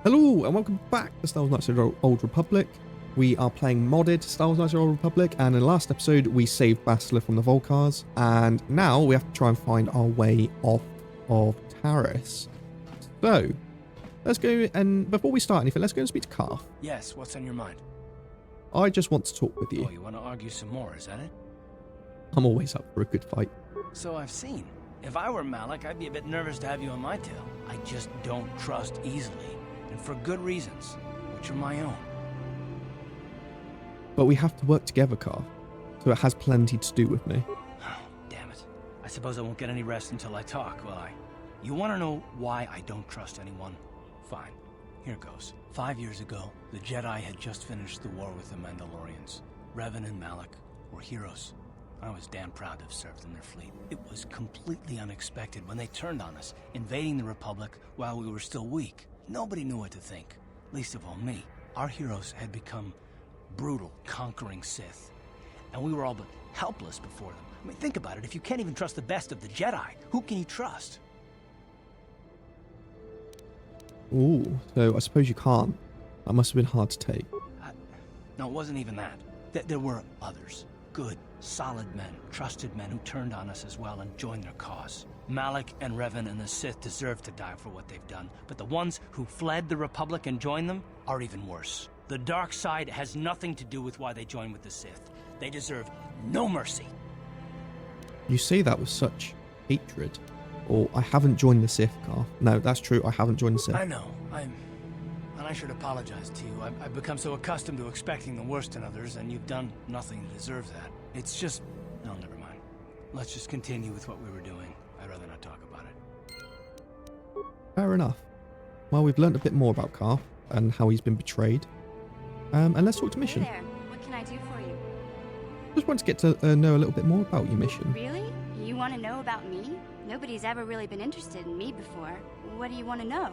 Hello and welcome back to Star Wars Knights of the Old Republic. We are playing modded Star Wars Knights of the Old Republic, and in the last episode we saved Bastila from the Volcars, and now we have to try and find our way off of Taris. So, let's go, and before we start anything, let's go and speak to Karth. Yes, what's on your mind? I just want to talk with you. Oh, you want to argue some more, is that it? I'm always up for a good fight. So I've seen. If I were Malik, I'd be a bit nervous to have you on my tail. I just don't trust easily, and for good reasons, which are my own. But we have to work together, Karth, so it has plenty to do with me. Oh, damn it. I suppose I won't get any rest until I talk, will I? You want to know why I don't trust anyone? Fine. Here goes. 5 years ago, the Jedi had just finished the war with the Mandalorians. Revan and Malik were heroes. I was damn proud to have served in their fleet. It was completely unexpected when they turned on us, invading the Republic while we were still weak. Nobody knew what to think, least of all me. Our heroes had become brutal, conquering Sith, and we were all but helpless before them. I mean, think about it. If you can't even trust the best of the Jedi, who can you trust? Ooh, so I suppose you can't. That must have been hard to take. No, it wasn't even that. There were others. Good, solid men, trusted men who turned on us as well and joined their cause. Malik and Revan and the Sith deserve to die for what they've done, but the ones who fled the Republic and joined them are even worse. The dark side has nothing to do with why they joined with the Sith. They deserve no mercy. You say that with such hatred. Or, I haven't joined the Sith, Karth. No, that's true, I haven't joined the Sith. I know, and I should apologize to you. I've become so accustomed to expecting the worst in others, and you've done nothing to deserve that. It's just... no, never mind. Let's just continue with what we were doing. I'd rather not talk about it. Fair enough. Well, we've learnt a bit more about Karth and how he's been betrayed. And let's talk to Mission. Hey there. What can I do for you? Just want to get to know a little bit more about your mission. Really? You want to know about me? Nobody's ever really been interested in me before. What do you want to know?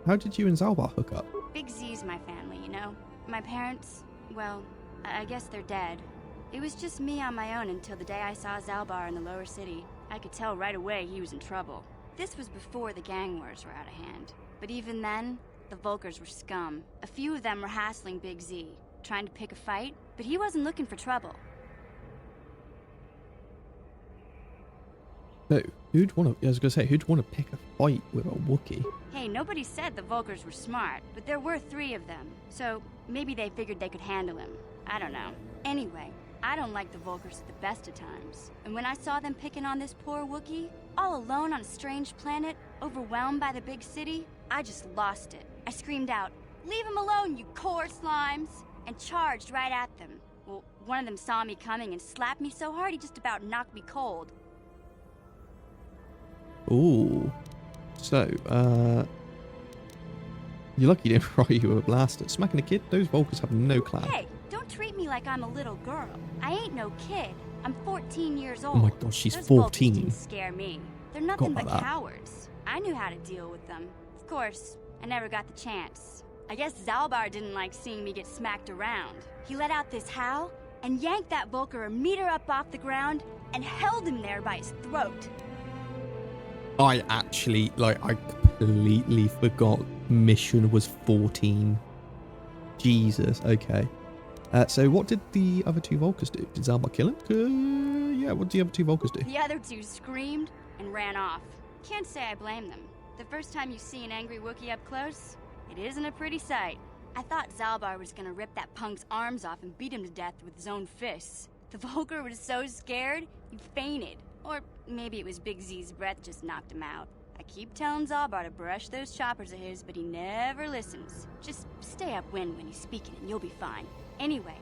How did you and Zalbar hook up? Big Z's my family, you know? My parents, well, I guess they're dead. It was just me on my own until the day I saw Zalbar in the lower city. I could tell right away he was in trouble. This was before the gang wars were out of hand. But even then, the Vulcars were scum. A few of them were hassling Big Z, trying to pick a fight, but he wasn't looking for trouble. No, who'd want to? I was gonna say, who'd want to pick a fight with a Wookiee? Hey, nobody said the Vulcars were smart, but there were 3 of them, so maybe they figured they could handle him. I don't know. Anyway, I don't like the Vulcars at the best of times, and when I saw them picking on this poor Wookiee, all alone on a strange planet, overwhelmed by the big city, I just lost it. I screamed out, "Leave him alone, you core slimes!" and charged right at them. Well, one of them saw me coming and slapped me so hard he just about knocked me cold. Ooh. So, you're lucky you didn't fry you with a blaster. Smacking a kid? Those Vulcars have no class. Hey, don't treat me like I'm a little girl. I ain't no kid. I'm 14 years old. Oh my god, she's Those 14. Vulcars didn't scare me. They're nothing Forgot but about that. cowards. I knew how to deal with them. Of course, I never got the chance. I guess Zalbar didn't like seeing me get smacked around. He let out this howl and yanked that Vulcar a meter up off the ground and held him there by his throat. I completely forgot Mission was 14. Jesus, okay. So what did the other 2 Vulcars do? Did Zalbar kill him? Yeah, what did the other 2 Vulcars do? The other 2 screamed and ran off. Can't say I blame them. The first time you see an angry Wookiee up close, it isn't a pretty sight. I thought Zalbar was gonna rip that punk's arms off and beat him to death with his own fists. The Vulcar was so scared, he fainted. Or maybe it was Big Z's breath just knocked him out. I keep telling Zalbar to brush those choppers of his, but he never listens. Just stay upwind when he's speaking and you'll be fine. Anyway,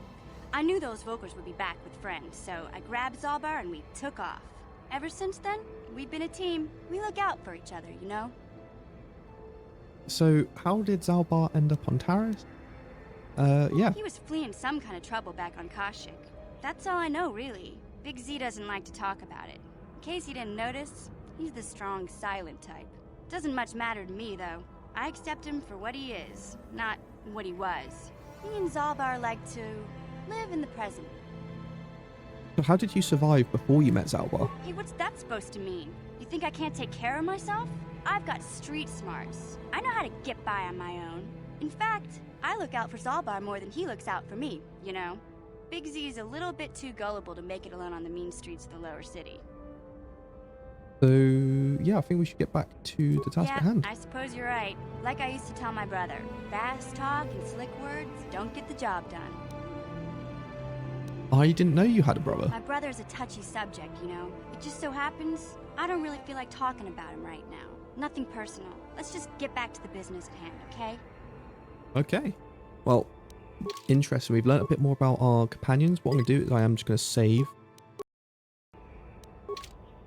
I knew those Vulcars would be back with friends, so I grabbed Zalbar and we took off. Ever since then, we've been a team. We look out for each other, you know? So, how did Zalbar end up on Taris? Yeah. He was fleeing some kind of trouble back on Kashyyyk. That's all I know, really. Big Z doesn't like to talk about it. In case you didn't notice, he's the strong, silent type. Doesn't much matter to me, though. I accept him for what he is, not what he was. Me and Zalbar like to live in the present. So how did you survive before you met Zalbar? Hey, what's that supposed to mean? You think I can't take care of myself? I've got street smarts. I know how to get by on my own. In fact, I look out for Zalbar more than he looks out for me, you know? Big Z is a little bit too gullible to make it alone on the mean streets of the lower city. So, yeah, I think we should get back to the task at hand. I suppose you're right. Like I used to tell my brother, fast talk and slick words don't get the job done. I didn't know you had a brother. My brother's a touchy subject, you know. It just so happens, I don't really feel like talking about him right now. Nothing personal. Let's just get back to the business at hand, okay? Okay. Well, interesting. We've learned a bit more about our companions. What I'm going to do is I am just going to save.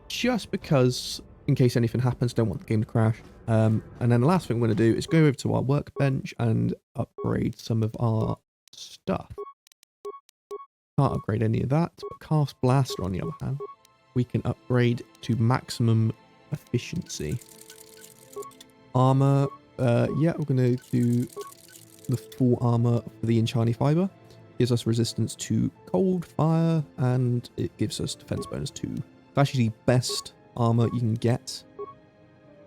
Just because, in case anything happens, don't want the game to crash. And then the last thing we're going to do is go over to our workbench and upgrade some of our stuff. Can't upgrade any of that, but Cast Blaster, on the other hand, we can upgrade to maximum efficiency. Armor, yeah, we're going to do the full armor for the Enchani Fiber. Gives us resistance to cold, fire, and it gives us defense bonus too. It's actually the best armor you can get.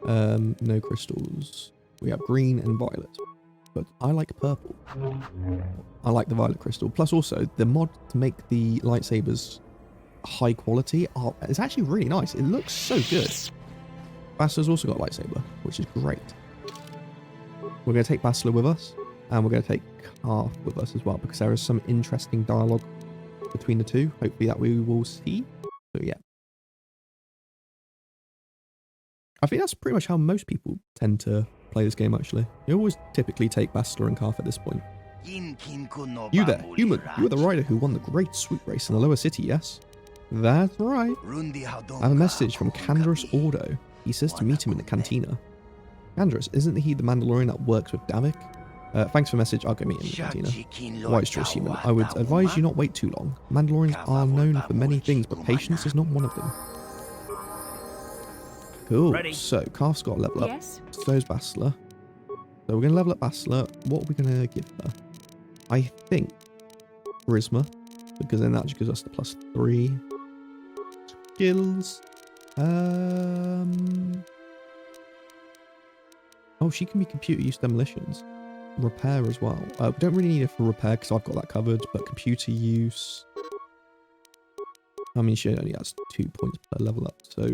No crystals. We have green and violet. But I like purple. I like the violet crystal. Plus also, the mod to make the lightsabers high quality is actually really nice. It looks so good. Bastler's also got a lightsaber, which is great. We're going to take Bastler with us. And we're going to take Carth with us as well, because there is some interesting dialogue between the two. Hopefully that we will see. So yeah. I think that's pretty much how most people tend to play this game, actually. You always typically take Bastler and Carth at this point. You there, human. You are the rider who won the great swoop race in the lower city, yes? That's right. I have a message from Canderous Ordo. He says to meet him in the cantina. Canderous, isn't he the Mandalorian that works with Davik? Thanks for the message. I'll go meet him in the cantina. Wise choice, human. I would advise you not wait too long. Mandalorians are known for many things, but patience is not one of them. Cool. Ready. So, Carth's got a level up. Yes. So's Bastler. So we're going to level up Bastler. What are we going to give her? I think Charisma, because then that just gives us the +3 skills. Oh, she can be computer use demolitions. Repair as well. We don't really need it for repair because I've got that covered, but computer use. I mean, she only has 2 points per level up. So,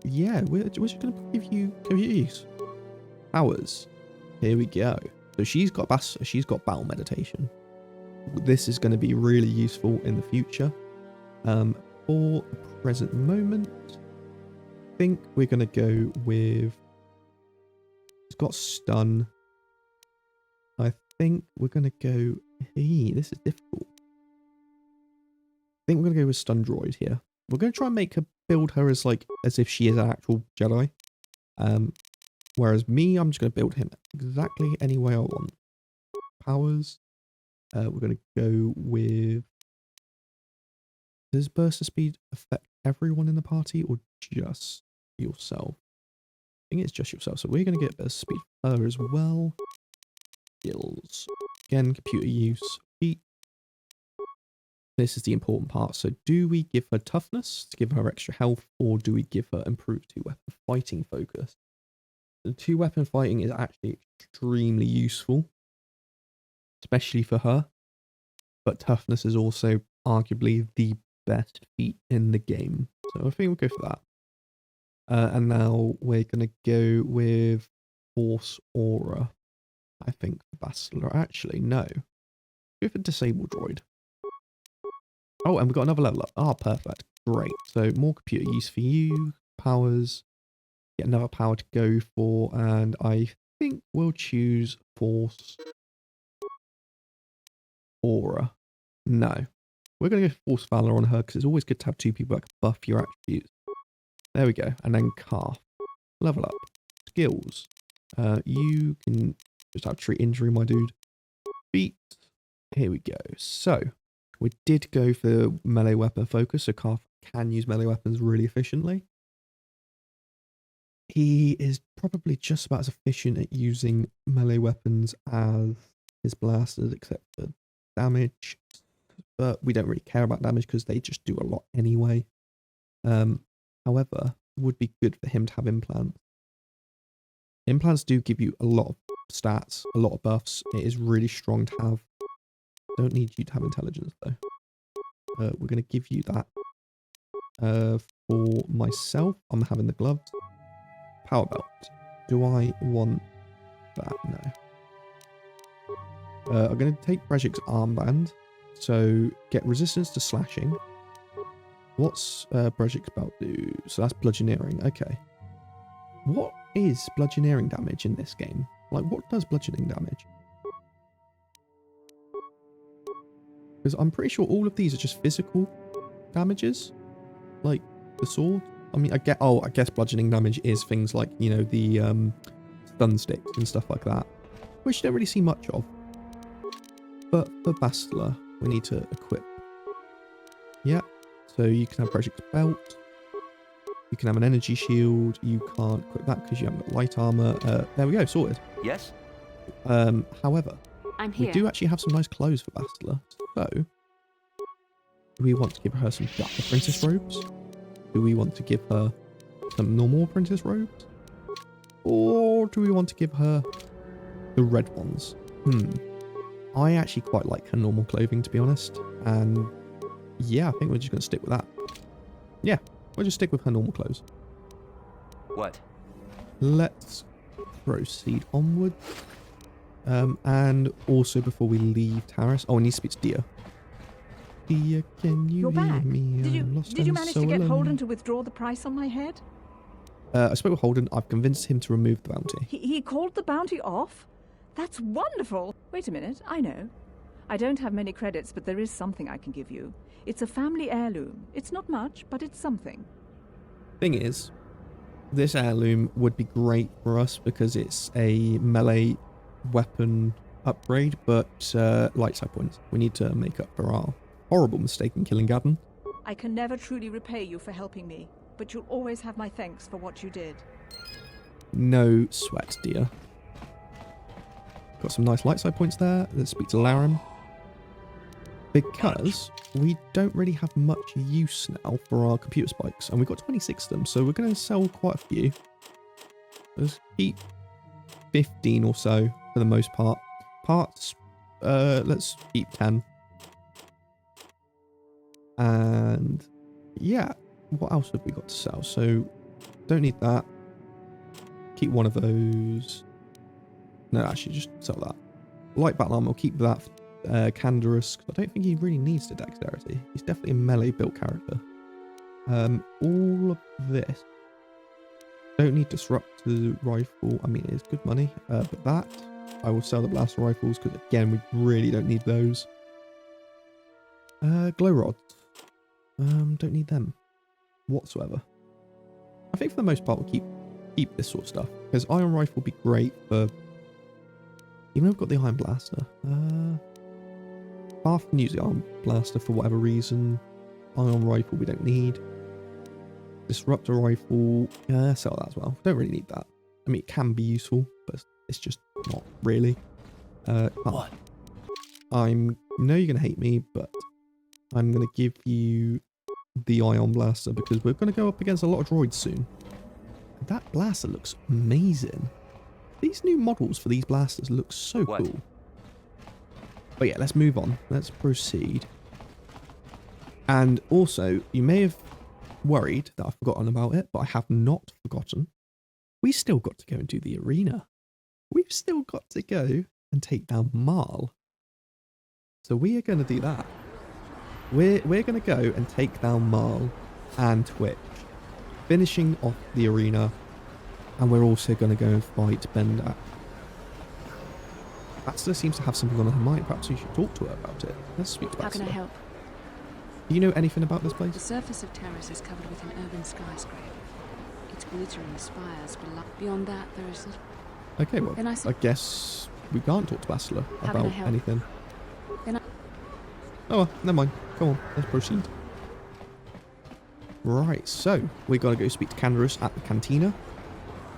yeah, we're just going to give you computer use. Powers. Here we go. So she's got battle meditation. This is going to be really useful in the future. For the present moment, I think we're going to go with... She's got stun. I think we're going to go... Hey, this is difficult. I think we're going to go with stun droid here. We're going to try and make her build her as if she is an actual Jedi. Whereas me, I'm just going to build him exactly any way I want. Powers. We're going to go with... Does burst of speed affect everyone in the party or just yourself? I think it's just yourself. So we're going to get burst of speed for her as well. Skills. Again, computer use. Feet. This is the important part. So do we give her toughness to give her extra health, or do we give her improved 2-weapon fighting focus? The 2-weapon fighting is actually extremely useful, especially for her. But toughness is also arguably the best feat in the game. So I think we'll go for that. And now we're going to go with Force Aura. I think for Bastler. Actually, no. Go for Disable Droid. Oh, and we've got another level up. Ah, perfect. Great. So more computer use for you. Powers. Get another power to go for. And I think we'll choose Force Aura. No. We're going to go Force Valor on her because it's always good to have two people that can buff your attributes. There we go. And then Carth. Level up. Skills. You can just have treat injury, my dude. Feet. Here we go. So, we did go for melee weapon focus, so Carth can use melee weapons really efficiently. He is probably just about as efficient at using melee weapons as his blasters, except for damage. But we don't really care about damage because they just do a lot anyway. However, it would be good for him to have implants. Implants do give you a lot of stats, a lot of buffs. It is really strong to have. Don't need you to have intelligence though. We're going to give you that. For myself, I'm having the gloves. Power belt. Do I want that? No. I'm going to take Brejik's armband. So get resistance to slashing. What's Brejik's belt do? So that's bludgeoneering. Okay. What is bludgeoneering damage in this game? Like, what does bludgeoning damage? Because I'm pretty sure all of these are just physical damages. Like the sword. I mean, I guess bludgeoning damage is things like, you know, the stun sticks and stuff like that, which you don't really see much of. But for Bastila, we need to equip. Yeah. So you can have Brejik's belt. You can have an energy shield. You can't equip that because you haven't got light armor. There we go, sorted. Yes? However, I'm here. we do actually have some nice clothes for Bastila. So, do we want to give her some dark apprentice robes? Do we want to give her some normal apprentice robes? Or do we want to give her the red ones? I actually quite like her normal clothing, to be honest. And yeah, I think we're just going to stick with that. Yeah, we'll just stick with her normal clothes. What? Let's proceed onward. And also before we leave Taris, I need to speak to Dia. Dia, can you You're hear back. me? Did you manage to get Holden to withdraw the price on my head? I spoke with Holden. I've convinced him to remove the bounty. He called the bounty off? That's wonderful. Wait a minute, I know. I don't have many credits, but there is something I can give you. It's a family heirloom. It's not much, but it's something. Thing is, this heirloom would be great for us because it's a melee weapon upgrade, but light side points. We need to make up for our horrible mistake in killing Gavin. I can never truly repay you for helping me, but you'll always have my thanks for what you did. No sweat, dear. Got some nice light side points there. Let's speak to Laram. Because we don't really have much use now for our computer spikes, and we've got 26 of them, so we're going to sell quite a few. Let's keep 15 or so for the most part. Parts, let's keep 10. And yeah, what else have we got to sell? So don't need that. Keep one of those. No, actually just sell that. Light battle armor, we'll keep that. Canderous, because I don't think he really needs the dexterity. He's definitely a melee built character. All of this. Don't need disrupt the rifle. I mean, it is good money. But that, I will sell the blaster rifles because again, we really don't need those. Glow rods. Don't need them whatsoever. I think for the most part we'll keep this sort of stuff because iron rifle would be great for. Even though I've got the iron blaster. Path can use the iron blaster for whatever reason. Iron rifle we don't need. Disruptor rifle, sell that as well. Don't really need that. I mean, it can be useful, but it's just not really. What? I know you're gonna hate me, but I'm gonna give you the ion blaster because we're gonna go up against a lot of droids soon. That blaster looks amazing. These new models for these blasters look so cool. But yeah, let's move on. Let's proceed. And also, you may have worried that I've forgotten about it, but I have not forgotten. We still got to go and do the arena. We've still got to go and take down Marl. So we are going to do that. We're going to go and take down Marl and Twitch, finishing off the arena. And we're also going to go and fight Bendak. Bastila seems to have something on her mind. Perhaps we should talk to her about it. Let's speak to Bastila. How can I help? Do you know anything about this The place? surface of Terrace is covered with an urban skyscraper. Its glittering spires beyond that there is little. Okay, well, Then I I guess we can't talk to Bastila How can I about help? anything. Then I Oh, well, never mind. Come on, let's proceed. Right, so we got to go speak to Canderous at the cantina.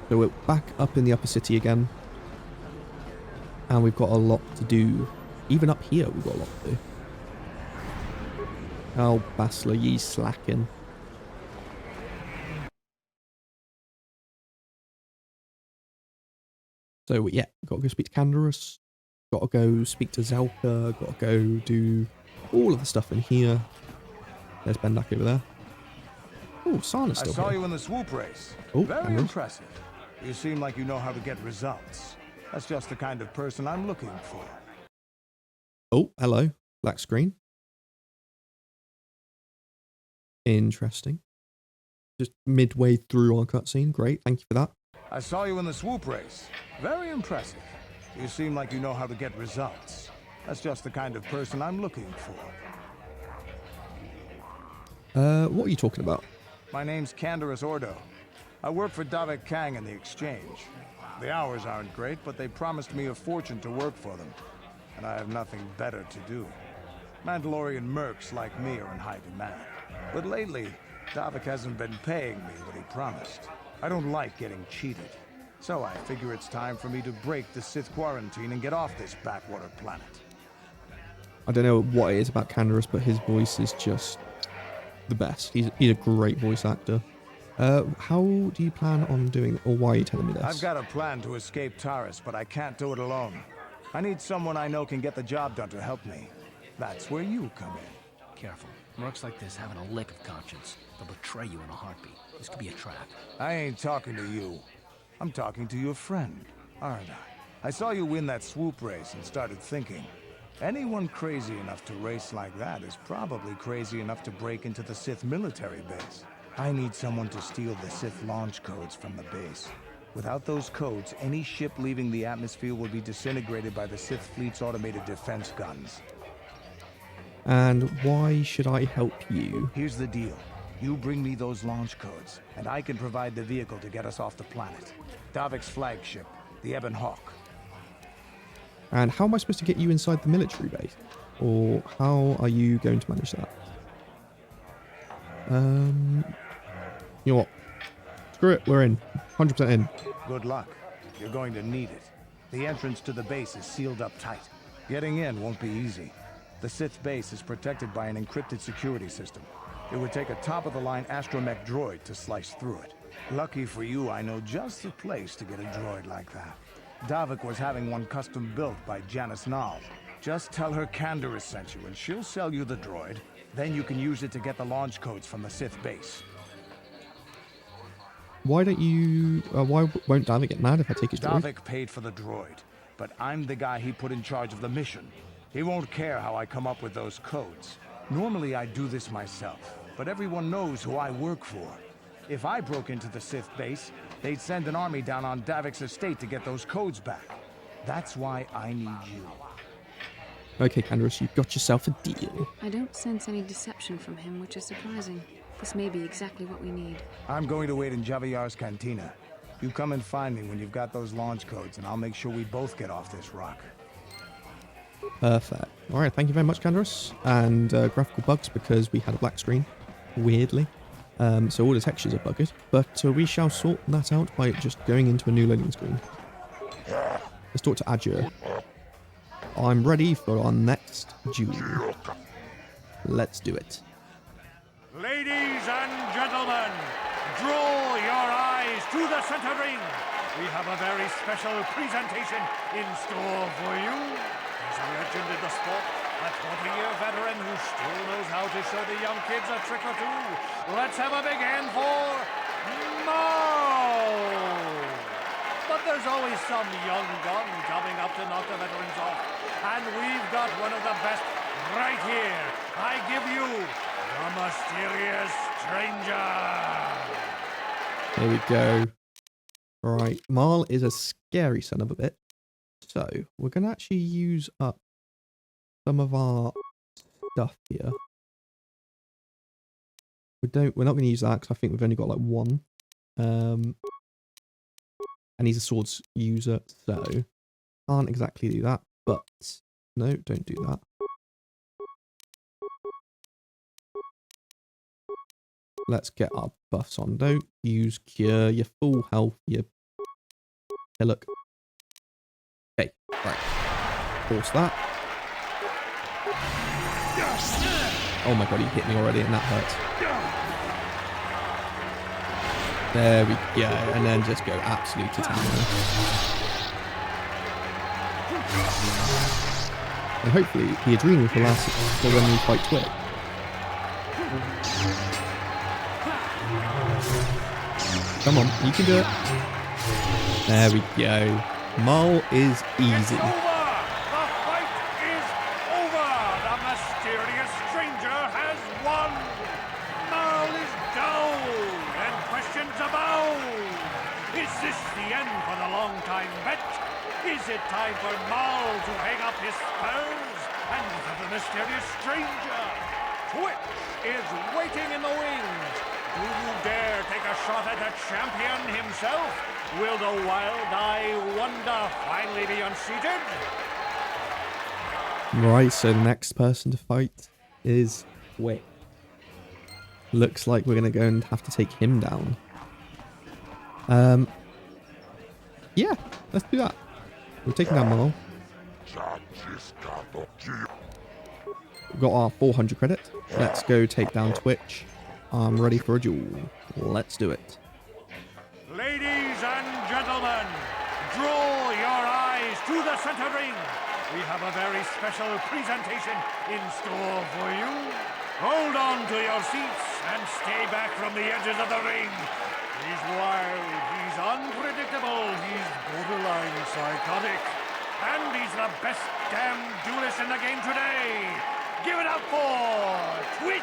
So we're back up in the upper city again. And we've got a lot to do. Even up here, we've got a lot to do. Oh, Bastila, ye slacking. So yeah, got to go speak to Canderous. Got to go speak to Zelka. Got to go do all of the stuff in here. There's Bendak over there. Oh, Sana's still I saw here. you in the swoop race. Oh, Very Canderous. impressive. You seem like you know how to get results. That's just the kind of person I'm looking for. Oh, hello. Black screen. Interesting. Just midway through our cutscene. Great, thank you for that. I saw you in the swoop race. Very impressive. You seem like you know how to get results. That's just the kind of person I'm looking for. What are you talking about? My name's Canderous Ordo. I work for Davik Kang in the exchange. The hours aren't great, but they promised me a fortune to work for them. And I have nothing better to do. Mandalorian mercs like me are in high demand. But lately, Davik hasn't been paying me what he promised. I don't like getting cheated. So I figure it's time for me to break the Sith quarantine and get off this backwater planet. I don't know what it is about Canderous, but his voice is just the best. He's a great voice actor. How do you plan on doing it, or why are you telling me this? I've got a plan to escape Taris, but I can't do it alone. I need someone I know can get the job done to help me. That's where you come in. Careful. Mercs like this haven't a lick of conscience. They'll betray you in a heartbeat. This could be a trap. I ain't talking to you. I'm talking to your friend, aren't I? I saw you win that swoop race and started thinking, anyone crazy enough to race like that is probably crazy enough to break into the Sith military base. I need someone to steal the Sith launch codes from the base. Without those codes, any ship leaving the atmosphere will be disintegrated by the Sith fleet's automated defense guns. And why should I help you? Here's the deal. You bring me those launch codes, and I can provide the vehicle to get us off the planet. Davik's flagship, the Ebon Hawk. And how am I supposed to get you inside the military base? Or how are you going to manage that? You know what? Screw it, we're in. 100% in. Good luck. You're going to need it. The entrance to the base is sealed up tight. Getting in won't be easy. The Sith base is protected by an encrypted security system. It would take a top-of-the-line astromech droid to slice through it. Lucky for you, I know just the place to get a droid like that. Davik was having one custom built by Janice Nall. Just tell her Canderous sent you, and she'll sell you the droid. Then you can use it to get the launch codes from the Sith base. Why don't you... why won't Davik get mad if I take his droid? Davik paid for the droid, but I'm the guy he put in charge of the mission. He won't care how I come up with those codes. Normally I do this myself, but everyone knows who I work for. If I broke into the Sith base, they'd send an army down on Davik's estate to get those codes back. That's why I need you. Okay, Canderous, you've got yourself a deal. I don't sense any deception from him, which is surprising. This may be exactly what we need. I'm going to wait in Javier's cantina. You come and find me when you've got those launch codes, and I'll make sure we both get off this rock. Perfect. All right, thank you very much, Canderous. And graphical bugs because we had a black screen, weirdly. So all the textures are bugged. But we shall sort that out by just going into a new loading screen. Let's talk to Azure. I'm ready for our next duel. Let's do it. Ladies and gentlemen, draw your eyes to the center ring. We have a very special presentation in store for you. There's a legend in the sport, a 20-year veteran who still knows how to show the young kids a trick or two. Let's have a big hand for Mo! But there's always some young gun coming up to knock the veterans off. And we've got one of the best right here. I give you the mysterious stranger. There we go. All right, Marl is a scary son of a bitch. So we're going to actually use up some of our stuff here. We're not going to use that because I think we've only got like one. And he's a swords user, so can't exactly do that. But no, don't do that. Let's get our buffs on. Don't use cure. You're full health. You're... Hey, look. Okay, right. Force that. Oh my god, he hit me already and that hurts. There we go. And then just go absolute titanium. And hopefully the adrenals will last for when we fight Twit. Come on, you can do it. There we go. Maul is easy. It's over! The fight is over! The mysterious stranger has won! Maul is down, and questions abound! Is this the end for the long-time vet? Is it time for Maul to hang up his spurs and for the mysterious stranger? Twitch is waiting in the wings. Do you dare take a shot at the champion himself? Will the wild-eye wonder finally be unseated? Right, so the next person to fight is Twit. Looks like we're going to go and have to take him down. Yeah, let's do that. We're taking down Maul. We've got our 400 credit. Let's go take down Twitch. I'm ready for a duel. Let's do it. Ladies and gentlemen, draw your eyes to the center ring. We have a very special presentation in store for you. Hold on to your seats and stay back from the edges of the ring. He's wild, he's unpredictable, he's borderline psychotic. And he's the best damn duelist in the game today. Give it up for Twitch.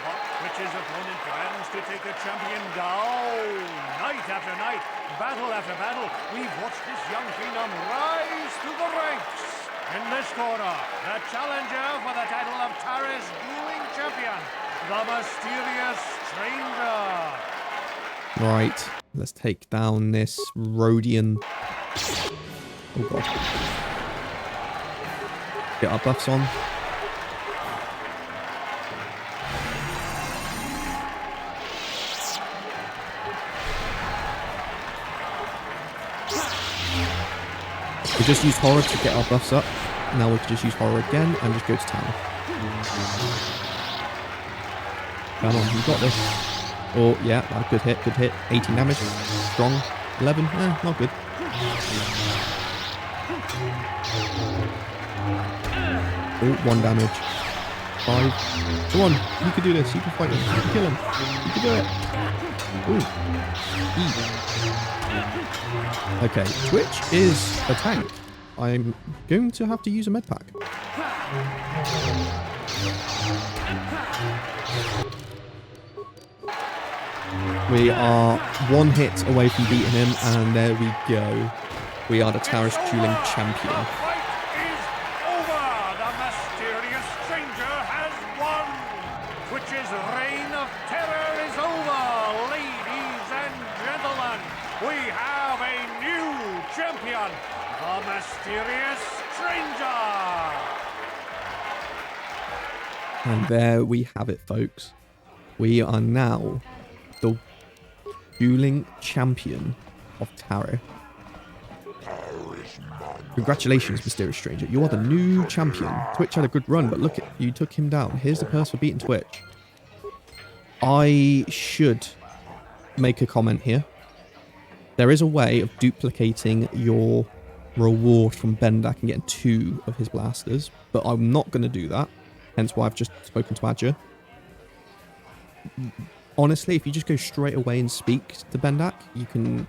But Twitch's opponent plans to take the champion down. Night after night, battle after battle, we've watched this young phenom rise through the ranks. In this corner, the challenger for the title of Tara's dueling champion, the mysterious stranger. Right, let's take down this Rhodian. Oh god. Get our buffs on. We just used horror to get our buffs up. Now we can just use horror again and just go to town. Come on, you got this. Oh, yeah, good hit, good hit. 18 damage. Strong. 11. Not good. Oh, 1 damage. 5. Come on, you can do this. You can fight him. You can kill him. You can do it. Ooh. Okay, Twitch is a tank. I'm going to have to use a med pack. We are 1 hit away from beating him, and there we go. We are the Tara's dueling champion. The fight is over. The mysterious stranger has won. Twitch's reign of terror is over. Ladies and gentlemen, we have a new champion, the mysterious stranger. And there we have it, folks. We are now the dueling champion of Tara. Congratulations, mysterious stranger. You are the new champion. Twitch had a good run, but look, you took him down. Here's the purse for beating Twitch. I should make a comment here. There is a way of duplicating your reward from Bendak and getting 2 of his blasters, but I'm not going to do that. Hence why I've just spoken to Adja. Honestly, if you just go straight away and speak to Bendak, you can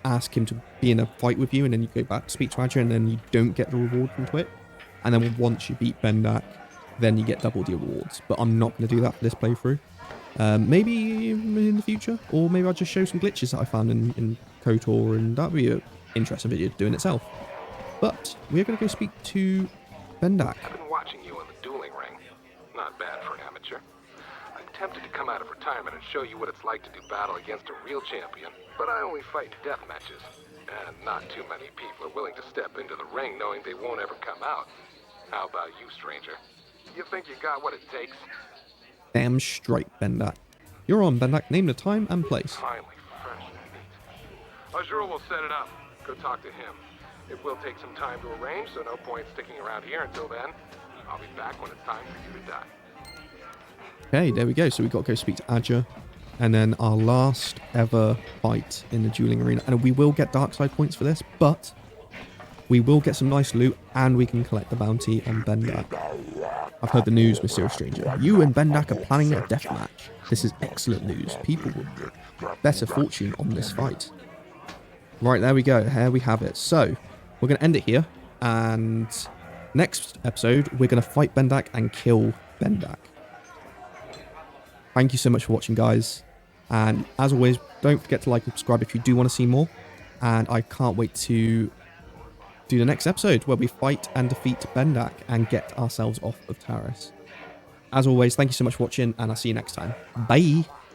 ask him to be in a fight with you, and then you go back to speak to Adja, and then you don't get the reward from Twit. And then once you beat Bendak, then you get double the rewards. But I'm not going to do that for this playthrough. Maybe in the future, or maybe I'll just show some glitches that I found in KOTOR, and that'd be an interesting video to do in itself. But we're going to go speak to Bendak. I've been watching you in the dueling ring. Not bad for an amateur. I'm tempted to come out of retirement and show you what it's like to do battle against a real champion, but I only fight in death matches, and not too many people are willing to step into the ring knowing they won't ever come out. How about you, stranger? You think you got what it takes? Damn straight, Bendak. You're on, Bendak. Name the time and place. Finally, fresh and neat. Azure will set it up. Go talk to him. It will take some time to arrange, so no point sticking around here until then. I'll be back when it's time for you to die. Okay, there we go. So we've got to go speak to Adja. And then our last ever fight in the dueling arena. And we will get dark side points for this, but we will get some nice loot and we can collect the bounty on Bendak. I've heard the news, mysterious stranger. You and Bendak are planning a death match. This is excellent news. People will get better fortune on this fight. Right, there we go. Here we have it. So, we're going to end it here. And next episode, we're going to fight Bendak and kill Bendak. Thank you so much for watching, guys. And as always, don't forget to like and subscribe if you do want to see more. And I can't wait to do the next episode where we fight and defeat Bendak and get ourselves off of Taris. As always, thank you so much for watching, and I'll see you next time. Bye!